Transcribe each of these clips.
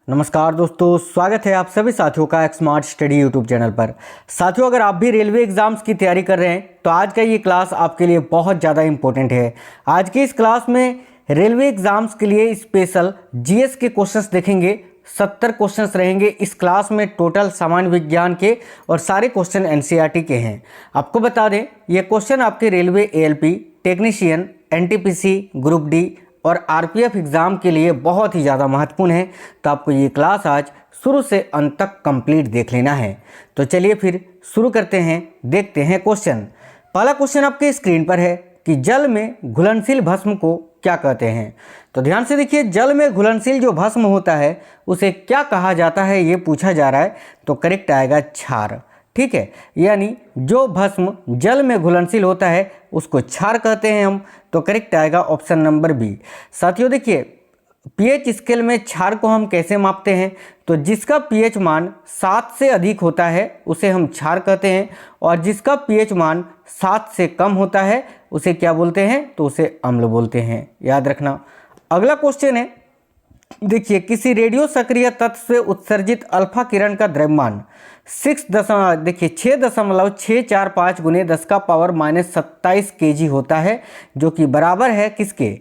नमस्कार दोस्तों, स्वागत है आप सभी साथियों का एक स्मार्ट स्टडी यूट्यूब चैनल पर। साथियों, अगर आप भी रेलवे एग्जाम्स की तैयारी कर रहे हैं तो आज का ये क्लास आपके लिए बहुत ज़्यादा इंपॉर्टेंट है। आज की इस क्लास में रेलवे एग्जाम्स के लिए स्पेशल जीएस के क्वेश्चंस देखेंगे। 70 क्वेश्चंस रहेंगे इस क्लास में टोटल सामान्य विज्ञान के, और सारे क्वेश्चन एनसीईआरटी के हैं। आपको बता दें, ये क्वेश्चन आपके railway ALP, technician, NTPC, group D और आरपीएफ एग्ज़ाम के लिए बहुत ही ज़्यादा महत्वपूर्ण है। तो आपको ये क्लास आज शुरू से अंत तक कंप्लीट देख लेना है। तो चलिए फिर शुरू करते हैं, देखते हैं क्वेश्चन। पहला क्वेश्चन आपके स्क्रीन पर है कि जल में घुलनशील भस्म को क्या कहते हैं। तो ध्यान से देखिए, जल में घुलनशील जो भस्म होता है उसे क्या कहा जाता है, ये पूछा जा रहा है। तो करेक्ट आएगा क्षार। ठीक है, यानी जो भस्म जल में घुलनशील होता है उसको क्षार कहते हैं हम। तो करेक्ट आएगा ऑप्शन नंबर बी। साथियों देखिए, पीएच स्केल में क्षार को हम कैसे मापते हैं, तो जिसका पीएच मान 7 से अधिक होता है उसे हम क्षार कहते हैं, और जिसका पीएच मान 7 से कम होता है उसे क्या बोलते हैं, तो उसे अम्ल बोलते हैं। याद रखना। अगला क्वेश्चन है, देखिए, किसी रेडियो सक्रिय तत्व से उत्सर्जित अल्फा किरण का द्रव्यमान 6.645 गुने 10 का पावर -27 kg होता है, जो कि बराबर है किसके।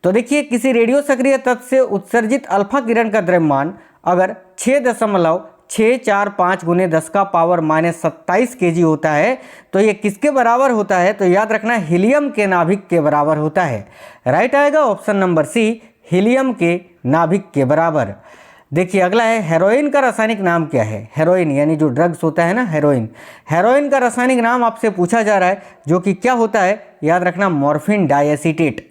तो देखिए, किसी रेडियो सक्रिय तत्व से उत्सर्जित अल्फा किरण का द्रव्यमान अगर 6.645 गुने 10 का पावर -27 kg होता है तो ये किसके बराबर होता है, तो याद रखना हीलियम के नाभिक के बराबर होता है। राइट आएगा ऑप्शन नंबर सी, हीलियम के नाभिक के बराबर। देखिए अगला है, हेरोइन का रासायनिक नाम क्या है। हेरोइन यानी जो ड्रग्स होता है ना, हेरोइन। हेरोइन का रासायनिक नाम आपसे पूछा जा रहा है, जो कि क्या होता है, याद रखना, मॉर्फिन डाइएसिटेट।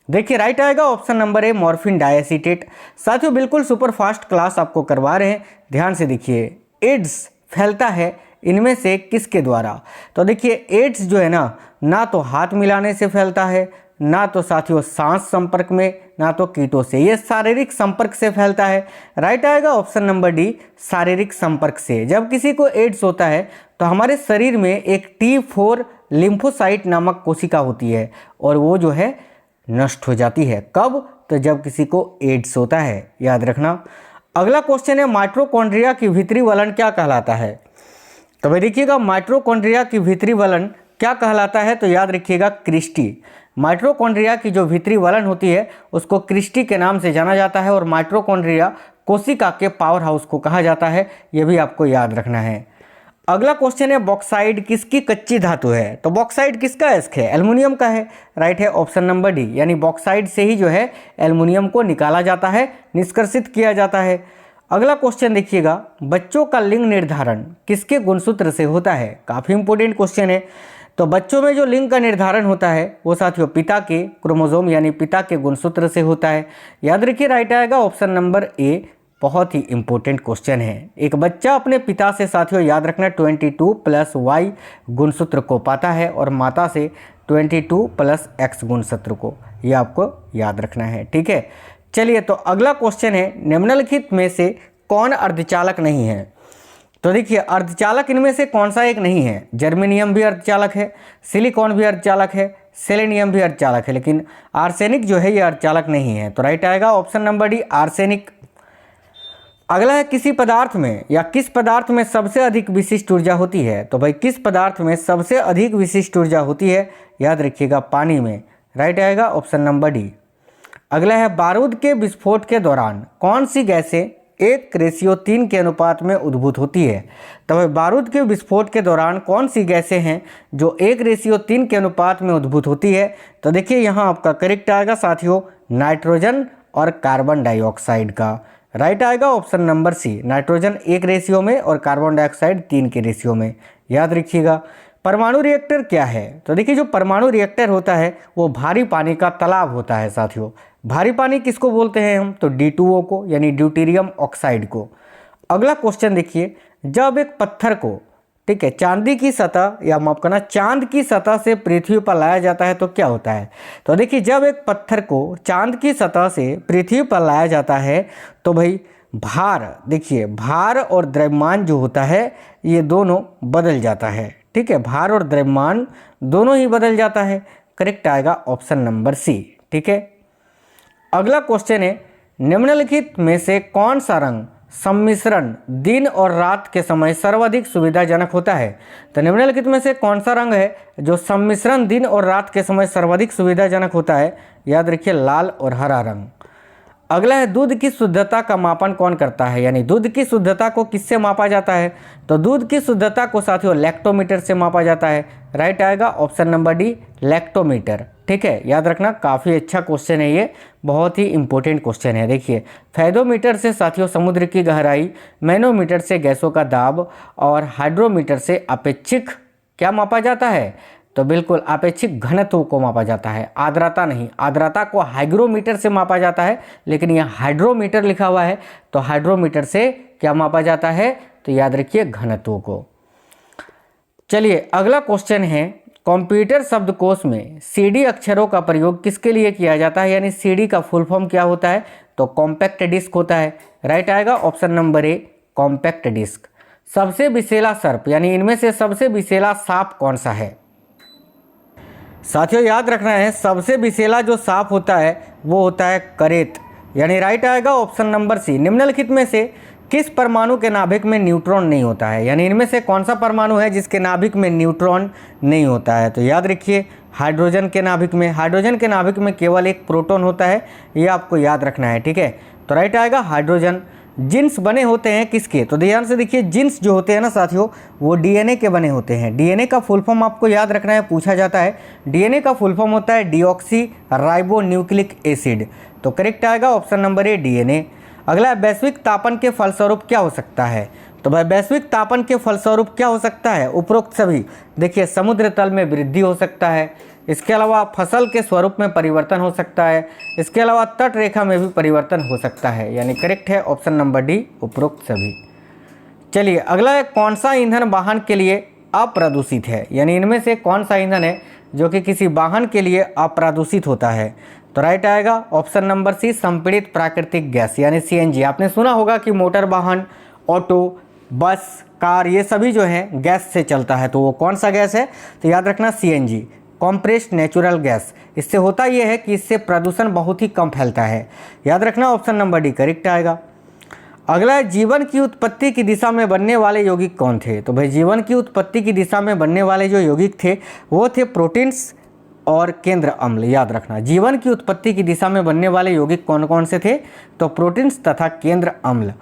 देखिए राइट आएगा ऑप्शन नंबर ए, मॉर्फिन डाइएसिटेट। साथियों बिल्कुल सुपर फास्ट क्लास आपको करवा रहे हैं, ध्यान से देखिए। एड्स फैलता है इनमें से किसके द्वारा। तो देखिए, एड्स जो है ना तो हाथ मिलाने से फैलता है, ना तो साथियों सांस संपर्क में, ना तो कीटों से। ये शारीरिक संपर्क से फैलता है। राइट आएगा ऑप्शन नंबर डी, शारीरिक संपर्क से। जब किसी को एड्स होता है तो हमारे शरीर में एक T4 लिम्फोसाइट नामक कोशिका होती है, और वो जो है नष्ट हो जाती है। कब, तो जब किसी को एड्स होता है। याद रखना। अगला क्वेश्चन है, माइटोकॉन्ड्रिया की भीतरी वलन क्या कहलाता है। तो भाई देखिएगा, माइटोकॉन्ड्रिया की भीतरी वलन क्या कहलाता है, तो याद रखिएगा क्रिस्टी। माइटोकॉन्ड्रिया की जो भीतरी वलन होती है उसको क्रिस्टी के नाम से जाना जाता है, और माइटोकॉन्ड्रिया कोशिका के पावर हाउस को कहा जाता है। यह भी आपको याद रखना है। अगला क्वेश्चन है, बॉक्साइड किसकी कच्ची धातु है। तो बॉक्साइड किसका अयस्क है, एल्युमिनियम का है। राइट है ऑप्शन नंबर डी, यानी बॉक्साइड से ही जो है एल्युमिनियम को निकाला जाता है, निष्कर्षित किया जाता है। अगला क्वेश्चन देखिएगा, बच्चों का लिंग निर्धारण किसके गुणसूत्र से होता है। काफ़ी इंपॉर्टेंट क्वेश्चन है। तो बच्चों में जो लिंग का निर्धारण होता है वो साथियों पिता के क्रोमोसोम यानी पिता के गुणसूत्र से होता है। याद रखिए, राइट आएगा ऑप्शन नंबर ए। बहुत ही इंपॉर्टेंट क्वेश्चन है। एक बच्चा अपने पिता से साथियों याद रखना 22+Y गुणसूत्र को पाता है, और माता से 22+X गुणसूत्र को। ये आपको याद रखना है। ठीक है, चलिए तो अगला क्वेश्चन है, निम्नलिखित में से कौन अर्धचालक नहीं है। तो देखिए, अर्धचालक इनमें से कौन सा एक नहीं है। जर्मेनियम भी अर्धचालक है, सिलिकॉन भी अर्धचालक है, सेलेनियम भी अर्धचालक है, लेकिन आर्सेनिक जो है ये अर्धचालक नहीं है। तो राइट आएगा ऑप्शन नंबर डी, आर्सेनिक। अगला है, किसी पदार्थ में या किस पदार्थ में सबसे अधिक विशिष्ट ऊर्जा होती है। तो भाई किस पदार्थ में सबसे अधिक विशिष्ट ऊर्जा होती है, याद रखिएगा पानी में। राइट आएगा ऑप्शन नंबर डी। अगला है, बारूद के विस्फोट के दौरान कौन सी गैसें 1:3 के अनुपात में उद्भूत होती है। तो भाई बारूद के विस्फोट के दौरान कौन सी गैसें हैं जो 1:3 के अनुपात में उद्भूत होती है। तो देखिए यहाँ आपका करेक्ट आएगा साथियों, नाइट्रोजन और कार्बन डाइऑक्साइड का। राइट आएगा option number C, nitrogen 1 ratio में और कार्बन डाइऑक्साइड 3 के रेशियो में। याद रखिएगा। परमाणु रिएक्टर क्या है। तो देखिए, जो परमाणु रिएक्टर होता है वो भारी पानी का तालाब होता है साथियों। भारी पानी किसको बोलते हैं हम, तो D2O को, यानी ड्यूटेरियम ऑक्साइड को। अगला क्वेश्चन देखिए, जब एक पत्थर को, ठीक है, चांदी की सतह या माफ करना चांद की सतह से पृथ्वी पर लाया जाता है तो क्या होता है। तो देखिए, जब एक पत्थर को चांद की सतह से पृथ्वी पर लाया जाता है तो भाई भार, देखिए भार और द्रव्यमान जो होता है ये दोनों बदल जाता है। ठीक है, भार और द्रव्यमान दोनों ही बदल जाता है। करेक्ट आएगा ऑप्शन नंबर सी। ठीक है, अगला क्वेश्चन है, निम्नलिखित में से कौन सा रंग सम्मिश्रण दिन और रात के समय सर्वाधिक सुविधाजनक होता है? तो निम्नलिखित में से कौन सा रंग है जो सम्मिश्रण दिन और रात के समय सर्वाधिक सुविधाजनक होता है? याद रखिए लाल और हरा रंग। अगला है दूध की शुद्धता का मापन कौन करता है, यानी दूध की शुद्धता को किससे मापा जाता है? तो दूध की शुद्धता को साथियों लैक्टोमीटर से मापा जाता है। राइट आएगा ऑप्शन नंबर डी, लैक्टोमीटर। ठीक है, याद रखना, काफ़ी अच्छा क्वेश्चन है ये, बहुत ही इंपॉर्टेंट क्वेश्चन है। देखिए, फेदोमीटर से साथियों समुद्र की गहराई, मैनोमीटर से गैसों का दाब और हाइड्रोमीटर से अपेक्षिक क्या मापा जाता है? तो बिल्कुल अपेक्षिक घनत्व को मापा जाता है, आर्द्रता नहीं। आर्द्रता को हाइग्रोमीटर से मापा जाता है, लेकिन यहाँ हाइड्रोमीटर लिखा हुआ है, तो हाइड्रोमीटर से क्या मापा जाता है? तो याद रखिए घनत्व को। चलिए अगला क्वेश्चन है, कंप्यूटर शब्दकोश में सीडी अक्षरों का प्रयोग किसके लिए किया जाता है, यानी सीडी का फुल फॉर्म क्या होता है? तो कॉम्पैक्ट डिस्क होता है। राइट आएगा option number A, compact disc. सबसे विषैला सर्प, यानी इनमें से सबसे विषैला सांप कौन सा है? साथियों याद रखना है, सबसे विषैला जो सांप होता है वो होता है करेत, यानी राइट आएगा ऑप्शन नंबर सी। निम्नलिखित में से किस परमाणु के नाभिक में न्यूट्रॉन नहीं होता है, यानी इनमें से कौन सा परमाणु है जिसके नाभिक में न्यूट्रॉन नहीं होता है? तो याद रखिए हाइड्रोजन के नाभिक में। हाइड्रोजन के नाभिक में केवल एक प्रोटॉन होता है, ये आपको याद रखना है। ठीक है, तो राइट आएगा हाइड्रोजन। जीन्स बने होते हैं किसके? तो ध्यान से देखिए, जीन्स जो होते हैं ना साथियों, वो डीएनए के बने होते हैं। डीएनए का फुल फॉर्म आपको याद रखना है, पूछा जाता है। डीएनए का फुल फॉर्म होता है डीऑक्सी राइबो न्यूक्लिक एसिड। तो करेक्ट आएगा ऑप्शन नंबर ए, डीएनए। अगला है वैश्विक तापन के फलस्वरूप क्या हो सकता है? तो भाई वैश्विक तापन के फलस्वरूप क्या हो सकता है? उपरोक्त सभी। देखिए, समुद्र तल में वृद्धि हो सकता है, इसके अलावा फसल के स्वरूप में परिवर्तन हो सकता है, इसके अलावा तट रेखा में भी परिवर्तन हो सकता है, यानी करेक्ट है ऑप्शन नंबर डी, उपरोक्त सभी। चलिए अगला है, कौन सा ईंधन वाहन के लिए अप्रदूषित है, यानी इनमें से कौन सा ईंधन है जो कि किसी वाहन के लिए अप्रदूषित होता है? तो राइट आएगा ऑप्शन नंबर सी, संपीड़ित प्राकृतिक गैस, यानी सीएनजी। आपने सुना होगा कि मोटर वाहन, ऑटो, बस, कार, ये सभी जो हैं गैस से चलता है, तो वो कौन सा गैस है? तो याद रखना सीएनजी, कॉम्प्रेस्ड नेचुरल गैस। इससे होता यह है कि इससे प्रदूषण बहुत ही कम फैलता है। याद रखना ऑप्शन नंबर डी करेक्ट आएगा। अगला है, जीवन की उत्पत्ति की दिशा में बनने वाले यौगिक कौन थे? तो भाई जीवन की उत्पत्ति की दिशा में बनने वाले जो यौगिक थे वो थे प्रोटीन्स और केंद्र अम्ल। याद रखना, जीवन की उत्पत्ति की दिशा में बनने वाले यौगिक कौन कौन से थे? तो प्रोटीन्स तथा केंद्र अम्ल।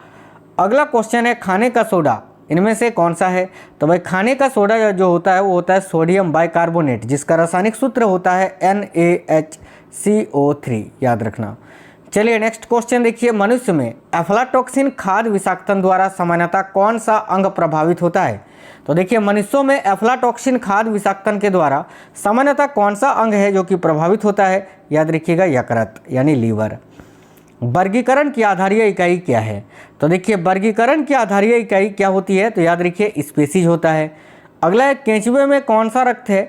अगला क्वेश्चन है, खाने का सोडा इनमें से कौन सा है? तो भाई खाने का सोडा जो होता है वो होता है सोडियम बाइकार्बोनेट, जिसका रासायनिक सूत्र होता है NaHCO3। याद रखना। चलिए नेक्स्ट क्वेश्चन देखिए, मनुष्य में एफ्लाटॉक्सिन खाद्य विषाक्तन द्वारा सामान्यतः कौन सा अंग प्रभावित होता है? तो देखिए, मनुष्यों में एफ्लाटॉक्सिन खाद्य विषाक्तन के द्वारा सामान्यतः कौन सा अंग है जो कि प्रभावित होता है? याद रखिएगा यकृत, यानी लीवर। वर्गीकरण की आधारीय इकाई क्या है? तो देखिए, वर्गीकरण की आधारीय इकाई क्या होती है? तो याद रखिए स्पीसीज होता है। अगला है, केंचुए में कौन सा रक्त है?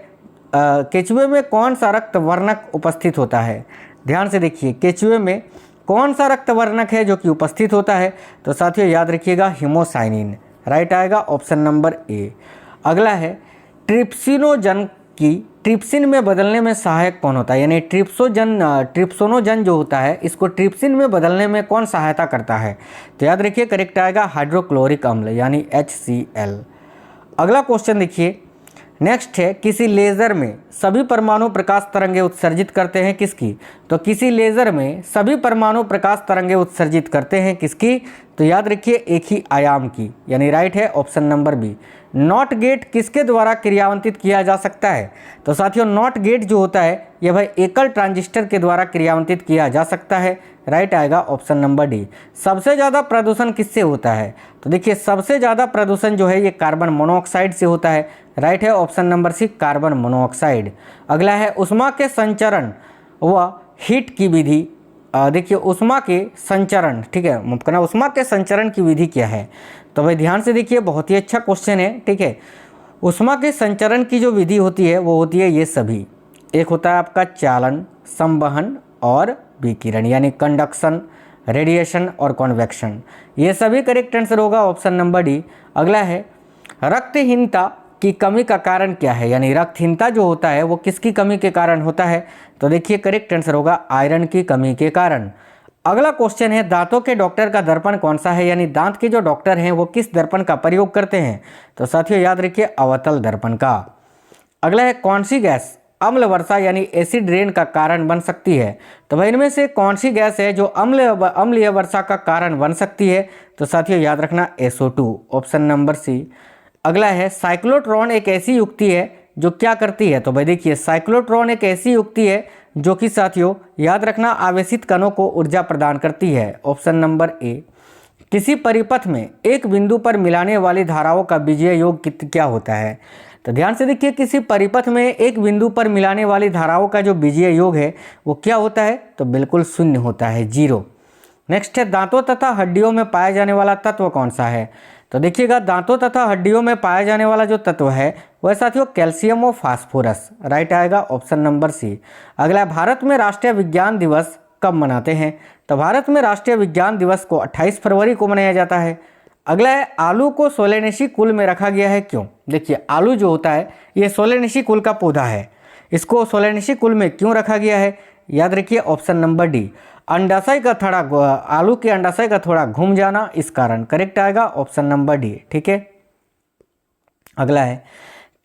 केंचुए में कौन सा रक्त वर्णक उपस्थित होता है? ध्यान से देखिए, केंचुए में कौन सा रक्त वर्णक है जो कि उपस्थित होता है? तो साथियों याद रखिएगा हिमोसाइनिन। राइट आएगा ऑप्शन नंबर ए। अगला है, ट्रिप्सिनोजन की ट्रिप्सिन में बदलने में सहायक कौन होता है? यानी ट्रिप्सोनोजन जो होता है, इसको ट्रिप्सिन में बदलने में कौन सहायता करता है? तो याद रखिए करेक्ट आएगा हाइड्रोक्लोरिक अम्ल, यानी HCl। अगला क्वेश्चन देखिए, नेक्स्ट है, किसी लेज़र में सभी परमाणु प्रकाश तरंगें उत्सर्जित करते हैं किसकी? तो किसी लेज़र में सभी परमाणु प्रकाश तरंगें उत्सर्जित करते हैं किसकी? तो याद रखिए एक ही आयाम की, यानी राइट है option number B. Not gate किसके द्वारा क्रियान्वित किया जा सकता है? तो साथियों नॉट गेट जो होता है यह भाई एकल ट्रांजिस्टर के द्वारा क्रियान्वित किया जा सकता है। राइट आएगा ऑप्शन नंबर डी। सबसे ज़्यादा प्रदूषण किससे होता है? तो देखिए, सबसे ज़्यादा प्रदूषण जो है ये कार्बन मोनोऑक्साइड से होता है। राइट है option number C, carbon monoxide. अगला है, ऊष्मा के संचरण व हीट की विधि। देखिए, ऊष्मा के संचरण, ठीक है, मुमकिन ऊष्मा के संचरण की विधि क्या है? तो भाई ध्यान से देखिए, बहुत ही अच्छा क्वेश्चन है। ठीक है, ऊष्मा के संचरण की जो विधि होती है वो होती है ये सभी। एक होता है आपका चालन, संवहन और विकिरण, यानी कंडक्शन, रेडिएशन और कॉन्वेक्शन। ये सभी करेक्ट आंसर होगा ऑप्शन नंबर डी। अगला है, रक्तहीनता की कमी का कारण क्या है? यानी रक्तहीनता जो होता है वो किसकी कमी के कारण होता है? तो देखिए करेक्ट आंसर होगा आयरन की कमी के कारण। अगला क्वेश्चन है दांतों के डॉक्टर का दर्पण कौन सा है, यानी दांत के जो डॉक्टर हैं वो किस दर्पण का प्रयोग करते हैं, तो साथियों याद रखिए अवतल दर्पण का। अगला है कौन सी गैस अम्ल वर्षा यानी एसिड रेन का कारण बन सकती है, तो भाई इनमें से कौन सी गैस है जो अम्लीय वर्षा का कारण बन सकती है, तो साथियों याद रखना SO2, ऑप्शन नंबर सी। अगला है साइक्लोट्रॉन एक ऐसी युक्ति है जो क्या करती है, तो भाई देखिए साइक्लोट्रॉन एक ऐसी युक्ति है जो कि साथियों याद रखना आवेशित कणों को ऊर्जा प्रदान करती है, ऑप्शन नंबर ए। किसी परिपथ में एक बिंदु पर मिलाने वाली धाराओं का बीजीय योग क्या होता है, तो ध्यान से देखिए किसी परिपथ में एक बिंदु पर मिलाने वाली धाराओं का जो बीजीय योग है वो क्या होता है, तो बिल्कुल शून्य होता है, 0। नेक्स्ट है दांतों तथा हड्डियों में पाया जाने वाला तत्व कौन सा है, तो देखिएगा दांतों तथा हड्डियों में पाया जाने वाला जो तत्व है वह साथियों कैल्शियम और फास्फोरस, राइट आएगा ऑप्शन नंबर सी। अगला भारत में राष्ट्रीय विज्ञान दिवस कब मनाते हैं, तो भारत में राष्ट्रीय विज्ञान दिवस को 28 फरवरी को मनाया जाता है। अगला है आलू को सोलेनेसी कुल में रखा गया है क्यों, देखिए आलू जो होता है ये सोलेनेसी कुल का पौधा है, इसको सोलेनेसी कुल में क्यों रखा गया है, याद रखिए ऑप्शन नंबर डी, अंडाशय का थोड़ा आलू के अंडाशय का थोड़ा घूम जाना इस कारण, करेक्ट आएगा ऑप्शन नंबर डी, ठीक है। अगला है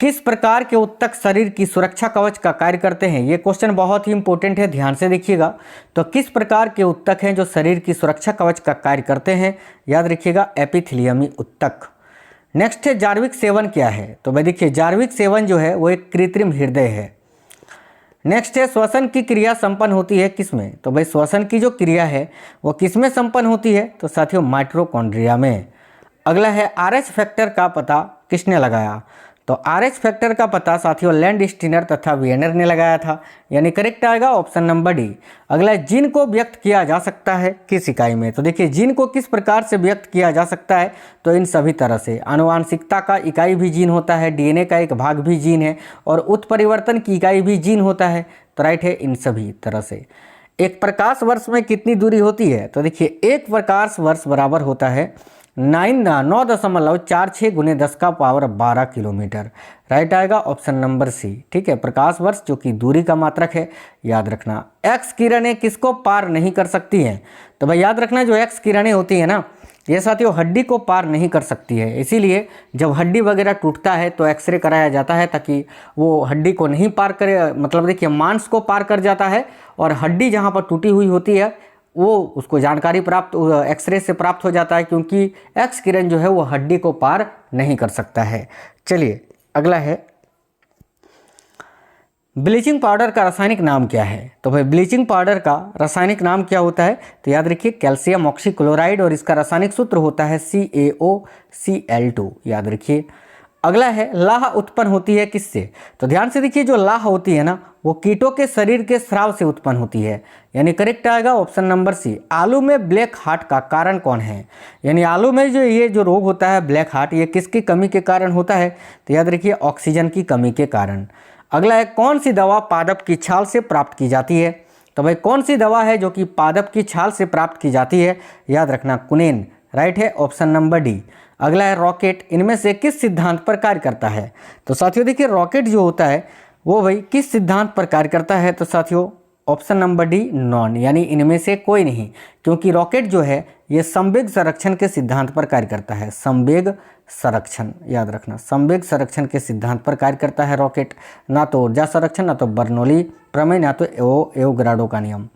किस प्रकार के उत्तक शरीर की सुरक्षा कवच का कार्य करते हैं, ये क्वेश्चन बहुत ही इंपॉर्टेंट है, ध्यान से देखिएगा। तो किस प्रकार के उत्तक हैं जो शरीर की सुरक्षा कवच का कार्य करते हैं, याद रखिएगा एपिथेलियमी उत्तक। नेक्स्ट है जार्विक सेवन क्या है, तो भाई देखिए जार्विक सेवन जो है वो एक कृत्रिम हृदय है। नेक्स्ट है श्वसन की क्रिया संपन्न होती है किसमें, तो भाई श्वसन की जो क्रिया है वो किसमें संपन्न होती है, तो साथियों माइटोकॉन्ड्रिया में। अगला है RH फैक्टर का पता किसने लगाया, तो RH फैक्टर का पता साथियों लैंडस्टीनर तथा वियनर ने लगाया था, यानी करेक्ट आएगा ऑप्शन नंबर डी। अगला है जीन को व्यक्त किया जा सकता है किस इकाई में, तो देखिए जीन को किस प्रकार से व्यक्त किया जा सकता है, तो इन सभी तरह से। आनुवांशिकता का इकाई भी जीन होता है, DNA का एक भाग भी जीन है, और उत्परिवर्तन की इकाई भी जीन होता है, तो राइट है इन सभी तरह से। एक प्रकाश वर्ष में कितनी दूरी होती है, तो देखिए एक प्रकाश वर्ष बराबर होता है 9.46 गुने 10 का पावर 12 किलोमीटर, राइट आएगा ऑप्शन नंबर सी, ठीक है। प्रकाश वर्ष जो कि दूरी का मात्रक है, याद रखना। एक्स किरणें किसको पार नहीं कर सकती हैं, तो भाई याद रखना जो एक्स किरणें होती है ना ये साथियों हड्डी को पार नहीं कर सकती है, इसीलिए जब हड्डी वगैरह टूटता है तो एक्सरे कराया जाता है ताकि वो हड्डी को नहीं पार करे, मतलब देखिए मांस को पार कर जाता है और हड्डी जहाँ पर टूटी हुई होती है वो उसको जानकारी प्राप्त एक्सरे से प्राप्त हो जाता है, क्योंकि एक्स किरण जो है वो हड्डी को पार नहीं कर सकता है। चलिए अगला है ब्लीचिंग पाउडर का रासायनिक नाम क्या है, तो भाई ब्लीचिंग पाउडर का रासायनिक नाम क्या होता है, तो याद रखिए कैल्शियम ऑक्सीक्लोराइड, और इसका रासायनिक सूत्र होता है CaOCl2, याद रखिए। अगला है लाह उत्पन्न होती है किससे, तो ध्यान से देखिए जो लाह होती है ना वो कीटों के शरीर के स्राव से उत्पन्न होती है, यानी करेक्ट आएगा ऑप्शन नंबर सी। आलू में ब्लैक हार्ट का कारण कौन है, यानी आलू में जो रोग होता है ब्लैक हार्ट ये किसकी कमी के कारण होता है, तो याद रखिए ऑक्सीजन की कमी के कारण। अगला है कौन सी दवा पादप की छाल से प्राप्त की जाती है, तो भाई कौन सी दवा है जो कि पादप की छाल से प्राप्त की जाती है, याद रखना कुनेन, राइट है ऑप्शन नंबर डी। अगला है रॉकेट इनमें से किस सिद्धांत पर कार्य करता है, तो साथियों देखिए रॉकेट जो होता है वो भाई किस सिद्धांत पर कार्य करता है, तो साथियों ऑप्शन नंबर डी नॉन, यानी इनमें से कोई नहीं, क्योंकि रॉकेट जो है ये संवेग संरक्षण के सिद्धांत पर कार्य करता है, संवेग संरक्षण, याद रखना संवेग संरक्षण के सिद्धांत पर कार्य करता है रॉकेट, ना तो ऊर्जा संरक्षण, ना तो बर्नौली प्रमेय, ना तो एवोगाड्रो का नियम।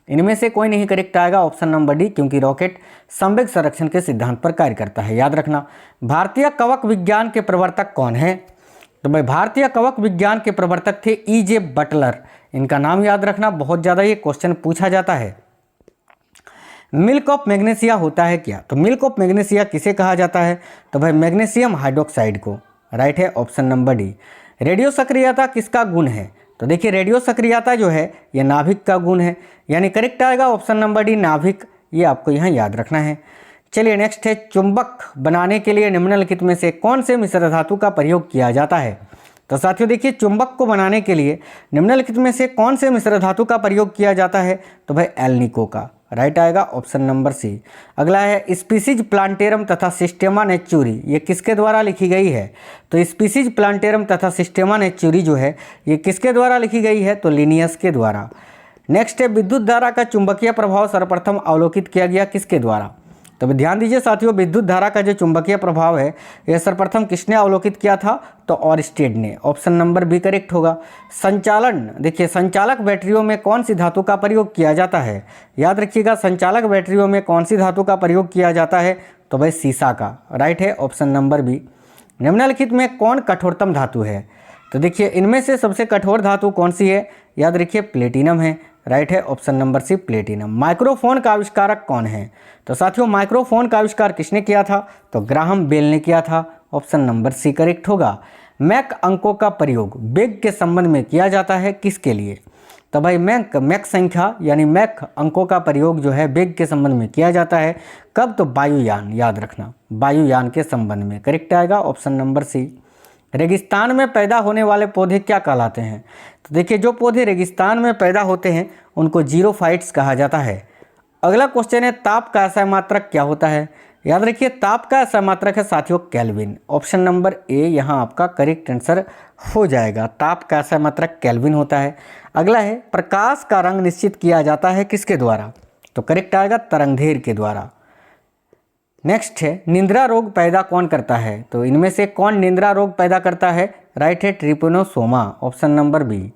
इनमें से कोई नहीं करेक्ट आएगा ऑप्शन नंबर डी, क्योंकि रॉकेट संवेग संरक्षण के सिद्धांत पर कार्य करता है, याद रखना। भारतीय कवक विज्ञान के प्रवर्तक कौन है, तो भाई भारतीय कवक विज्ञान के प्रवर्तक थे E.J. बटलर, इनका नाम याद रखना, बहुत ज़्यादा ये क्वेश्चन पूछा जाता है। मिल्क ऑफ मैग्नीशिया होता है क्या, तो मिल्क ऑफ मैग्नीशिया किसे कहा जाता है, तो भाई मैग्नीशियम हाइड्रोक्साइड को, राइट है ऑप्शन नंबर डी। रेडियो सक्रियता किसका गुण है, तो देखिए रेडियो सक्रियता जो है ये नाभिक का गुण है, यानी करेक्ट आएगा ऑप्शन नंबर डी नाभिक, ये आपको यहाँ याद रखना है। चलिए नेक्स्ट है चुंबक बनाने के लिए निम्नलिखित में से कौन से मिश्र धातु का प्रयोग किया जाता है, तो साथियों देखिए चुंबक को बनाने के लिए निम्नलिखित में से कौन से मिश्र धातु का प्रयोग किया जाता है, तो भाई एल्निको का, राइट आएगा ऑप्शन नंबर सी। अगला है स्पीसीज प्लांटेरम तथा सिस्टेमा नेचुरी ये किसके द्वारा लिखी गई है, तो स्पीसीज प्लांटेरम तथा सिस्टेमा नेचुरी जो है ये किसके द्वारा लिखी गई है, तो लिनियस के द्वारा। नेक्स्ट है विद्युत धारा का चुंबकीय प्रभाव सर्वप्रथम अवलोकित किया गया किसके द्वारा। तो ध्यान दीजिए साथियों, विद्युत धारा का जो चुंबकीय प्रभाव है यह सर्वप्रथम किसने अवलोकित किया था, तो ऑरस्टेड ने। ऑप्शन नंबर बी करेक्ट होगा। संचालन, देखिए संचालक बैटरियों में कौन सी धातु का प्रयोग किया जाता है, याद रखिएगा संचालक बैटरियों में कौन सी धातु का प्रयोग किया जाता है, तो भाई सीसा का, राइट है ऑप्शन नंबर बी। निम्नलिखित में कौन कठोरतम धातु है, तो देखिए इनमें से सबसे कठोर धातु कौन सी है, याद रखिए प्लेटिनम है, राइट है option number C platinum. Microphone का आविष्कारक कौन है, तो साथियों माइक्रोफोन का आविष्कार किसने किया था, तो ग्राहम बेल ने किया था, ऑप्शन नंबर सी करेक्ट होगा। मैक अंकों का प्रयोग वेग के संबंध में किया जाता है किसके लिए, तो भाई मैक संख्या यानी मैक अंकों का प्रयोग जो है वेग के संबंध में किया जाता है कब, तो वायुयान, याद रखना वायुयान के संबंध में, करेक्ट आएगा ऑप्शन नंबर सी। रेगिस्तान में पैदा होने वाले पौधे क्या कहलाते हैं, तो देखिए जो पौधे रेगिस्तान में पैदा होते हैं उनको जीरोफाइट्स कहा जाता है। अगला क्वेश्चन है ताप का SI मात्रक क्या होता है, याद रखिए ताप का SI मात्रक है साथियों केल्विन। ऑप्शन नंबर ए यहाँ आपका करेक्ट आंसर हो जाएगा, ताप का SI मात्रक केल्विन होता है। अगला है प्रकाश का रंग निश्चित किया जाता है किसके द्वारा, तो करेक्ट आएगा तरंगधैर्य के द्वारा। नेक्स्ट है निंद्रा रोग पैदा कौन करता है, तो इनमें से कौन निंद्रा रोग पैदा करता है, राइट है ट्रिपोनोसोमा, ऑप्शन नंबर बी।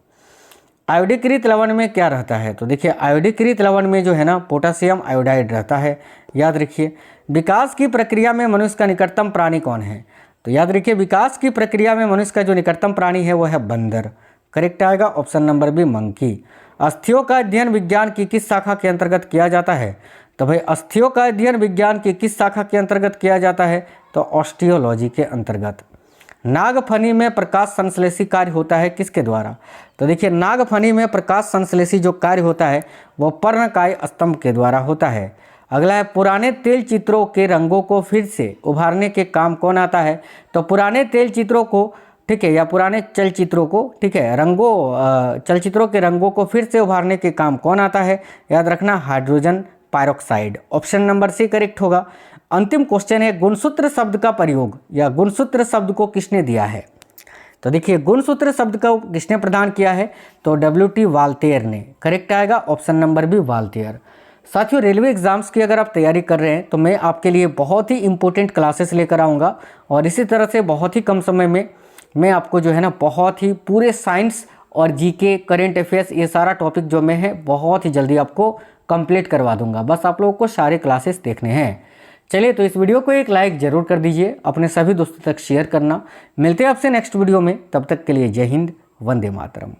आयोडीकृत लवण में क्या रहता है, तो देखिए आयोडीकृत लवण में जो है ना पोटेशियम आयोडाइड रहता है, याद रखिए। विकास की प्रक्रिया में मनुष्य का निकटतम प्राणी कौन है, तो याद रखिए विकास की प्रक्रिया में मनुष्य का जो निकटतम प्राणी है वो है बंदर, करेक्ट आएगा ऑप्शन नंबर बी मंकी। अस्थियों का अध्ययन विज्ञान की किस शाखा के अंतर्गत किया जाता है, तो भाई अस्थियों का अध्ययन विज्ञान की किस शाखा के अंतर्गत किया जाता है, तो ऑस्टियोलॉजी के अंतर्गत। नागफनी में प्रकाश संश्लेषी कार्य होता है किसके द्वारा, तो देखिए नागफनी में प्रकाश संश्लेषी जो कार्य होता है वो पर्णकाय स्तंभ के द्वारा होता है। अगला है पुराने तेल चित्रों के रंगों को फिर से उभारने के काम कौन आता है, तो पुराने तेल चित्रों को, ठीक है, या पुराने चलचित्रों को, ठीक है, चलचित्रों के रंगों को फिर से उभारने के काम कौन आता है, याद रखना hydrogen peroxide, option number C correct होगा। अंतिम क्वेश्चन है गुणसूत्र शब्द का प्रयोग या गुणसूत्र शब्द को किसने दिया है, तो देखिए गुणसूत्र शब्द को किसने प्रदान किया है, तो WT वाल्तेयर ने, करेक्ट आएगा ऑप्शन नंबर बी वाल्तेयर। साथियों रेलवे एग्जाम्स की अगर आप तैयारी कर रहे हैं तो मैं आपके लिए बहुत ही इंपॉर्टेंट क्लासेस लेकर आऊँगा और इसी तरह से बहुत ही कम समय में मैं आपको जो है ना बहुत ही पूरे साइंस और GK करेंट अफेयर्स ये सारा टॉपिक जो मैं है बहुत ही जल्दी आपको कंप्लीट करवा दूंगा। बस आप लोगों को सारे क्लासेस देखने हैं। चलिए तो इस वीडियो को एक लाइक जरूर कर दीजिए, अपने सभी दोस्तों तक शेयर करना। मिलते हैं आपसे नेक्स्ट वीडियो में, तब तक के लिए जय हिंद, वंदे मातरम।